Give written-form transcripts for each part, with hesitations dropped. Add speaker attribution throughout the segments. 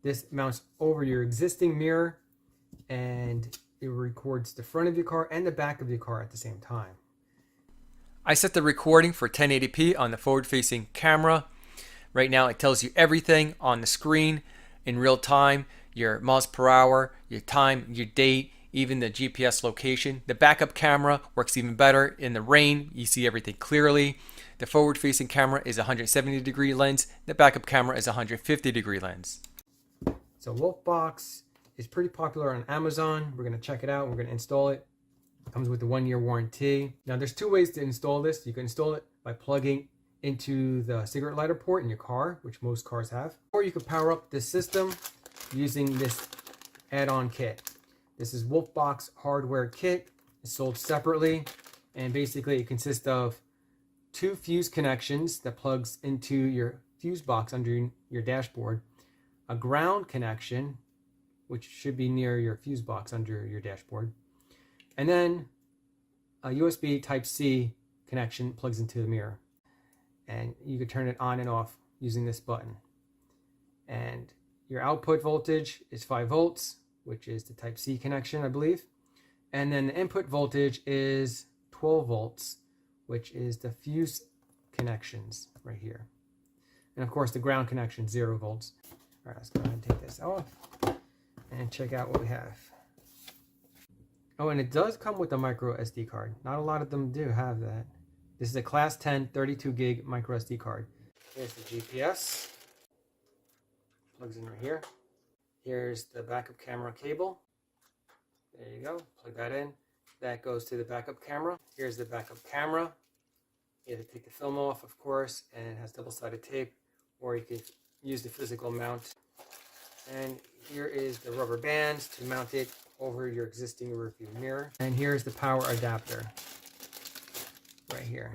Speaker 1: This mounts over your existing mirror and it records the front of your car and the back of your car at the same time.
Speaker 2: I set the recording for 1080p on the forward-facing camera. Right now it tells you everything on the screen in real time, your miles per hour, your time, your date, even the GPS location. The backup camera works even better. In the rain, you see everything clearly. The forward-facing camera is a 170-degree lens. The backup camera is a 150-degree lens.
Speaker 1: So WOLFBOX is pretty popular on Amazon. We're going to check it out. We're going to install it. It comes with a 1-year warranty. Now there's two ways to install this. You can install it by plugging into the cigarette lighter port in your car, which most cars have. Or you can power up this system using this add-on kit. This is WOLFBOX hardware kit. It's sold separately. And basically it consists of 2 fuse connections that plugs into your fuse box under your dashboard. A ground connection, which should be near your fuse box under your dashboard, and then a USB Type-C connection plugs into the mirror. And you can turn it on and off using this button. And your output voltage is 5 volts, which is the Type-C connection, I believe. And then the input voltage is 12 volts, which is the fuse connections right here. And of course the ground connection, 0 volts. All right, let's go ahead and take this off and check out what we have. Oh, and it does come with a micro SD card. Not a lot of them do have that. This is a class 10 32 gig micro SD card. Here's the GPS. Plugs in right here. Here's the backup camera cable. There you go. Plug that in. That goes to the backup camera. Here's the backup camera. You have to take the film off, of course, and it has double-sided tape, or you could use the physical mount. And here is the rubber bands to mount it over your existing rearview mirror. And here's the power adapter right here.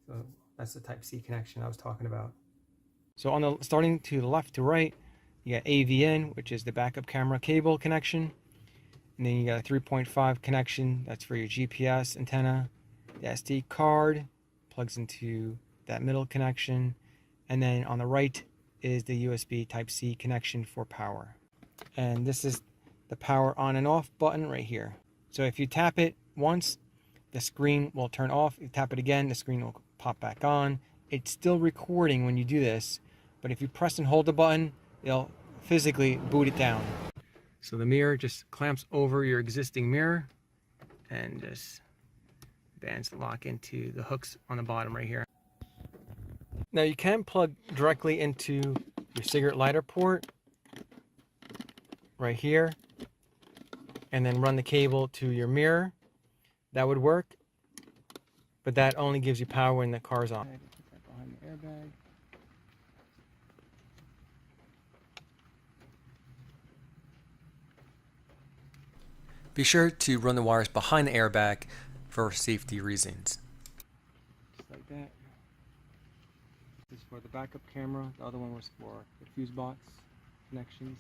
Speaker 1: So that's the Type-C connection I was talking about. So on the starting to the left to right, you got AVN, which is the backup camera cable connection. And then you got a 3.5 connection, that's for your GPS antenna. The SD card plugs into that middle connection. And then on the right is the USB Type-C connection for power. And this is the power on and off button right here. So if you tap it once, the screen will turn off. If you tap it again, the screen will pop back on. It's still recording when you do this, but if you press and hold the button, it'll physically boot it down. So the mirror just clamps over your existing mirror and just bands lock into the hooks on the bottom right here. Now you can plug directly into your cigarette lighter port right here and then run the cable to your mirror. That would work, but that only gives you power when the car's on. Put that behind the airbag.
Speaker 2: Be sure to run the wires behind the airbag for safety reasons.
Speaker 1: Just like that. This is for the backup camera. The other one was for the fuse box connections.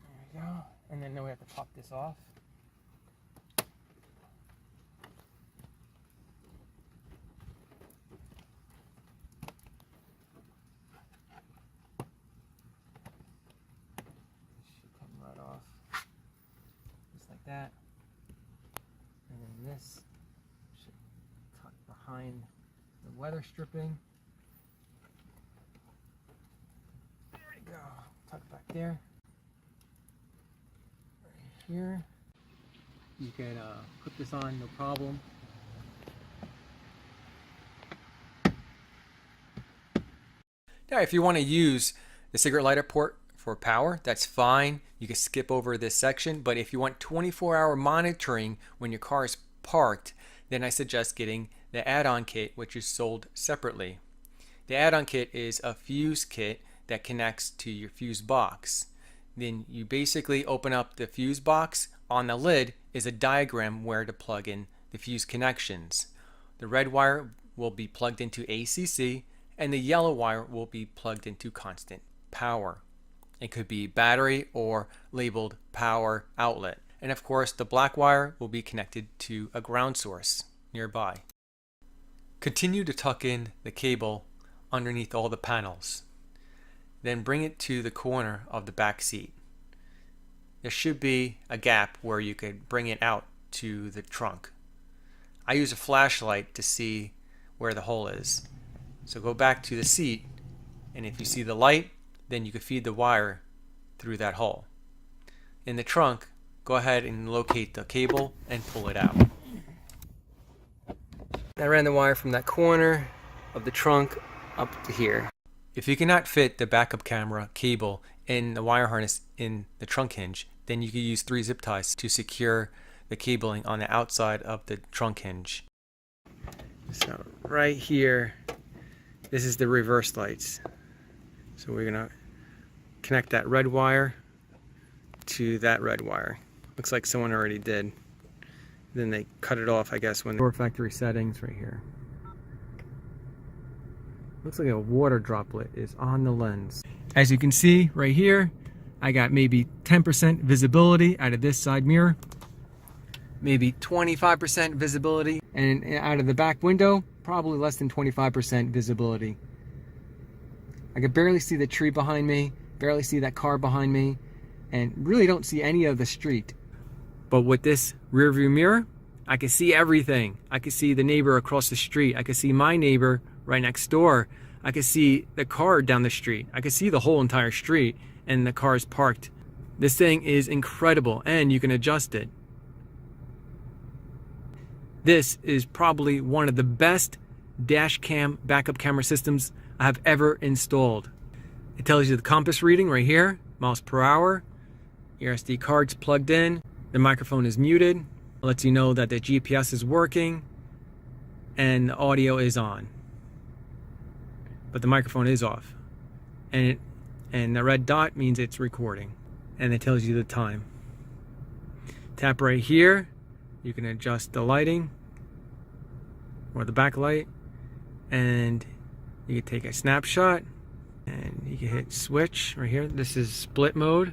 Speaker 1: There we go. And then we have to pop this off. That, and then this should tuck behind the weather stripping. There we go, tuck back there. Right here, you can put this on, no problem.
Speaker 2: Now, if you want to use the cigarette lighter port for power, that's fine. You can skip over this section, but if you want 24-hour monitoring when your car is parked, then I suggest getting the add-on kit, which is sold separately. The add-on kit is a fuse kit that connects to your fuse box. Then you basically open up the fuse box. On the lid is a diagram where to plug in the fuse connections. The red wire will be plugged into ACC, and the yellow wire will be plugged into constant power. It could be battery or labeled power outlet. And of course, the black wire will be connected to a ground source nearby. Continue to tuck in the cable underneath all the panels. Then bring it to the corner of the back seat. There should be a gap where you could bring it out to the trunk. I use a flashlight to see where the hole is. So go back to the seat, and if you see the light, then you can feed the wire through that hole. In the trunk, go ahead and locate the cable and pull it out. I ran the wire from that corner of the trunk up to here. If you cannot fit the backup camera cable in the wire harness in the trunk hinge, then you can use 3 zip ties to secure the cabling on the outside of the trunk hinge. So right here, this is the reverse lights. So we're gonna connect that red wire to that red wire. Looks like someone already did. Then they cut it off, I guess, when the factory settings right here. Looks like a water droplet is on the lens. As you can see right here, I got maybe 10% visibility out of this side mirror, maybe 25% visibility, and out of the back window, probably less than 25% visibility. I could barely see the tree behind me, barely see that car behind me, and really don't see any of the street. But with this rear view mirror, I can see everything. I can see the neighbor across the street. I can see my neighbor right next door. I can see the car down the street. I can see the whole entire street, and the car is parked. This thing is incredible, and you can adjust it. This is probably one of the best dash cam backup camera systems I have ever installed. It tells you the compass reading right here, miles per hour. Your SD card's plugged in. The microphone is muted. It lets you know that the GPS is working and the audio is on. But the microphone is off. And the red dot means it's recording. And it tells you the time. Tap right here. You can adjust the lighting or the backlight, and you can take a snapshot, and you can hit switch right here. This is split mode,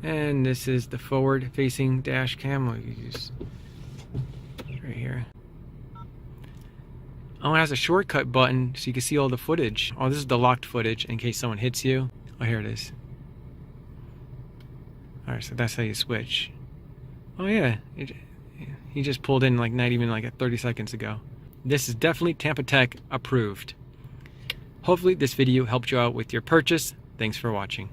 Speaker 2: and this is the forward facing dash cam. We'll use right here. Oh, it has a shortcut button so you can see all the footage. Oh, this is the locked footage in case someone hits you. Oh, here it is. Alright, so that's how you switch. Oh yeah, he just pulled in like not even like 30 seconds ago. This is definitely Tampa Tech approved. Hopefully this video helped you out with your purchase. Thanks for watching.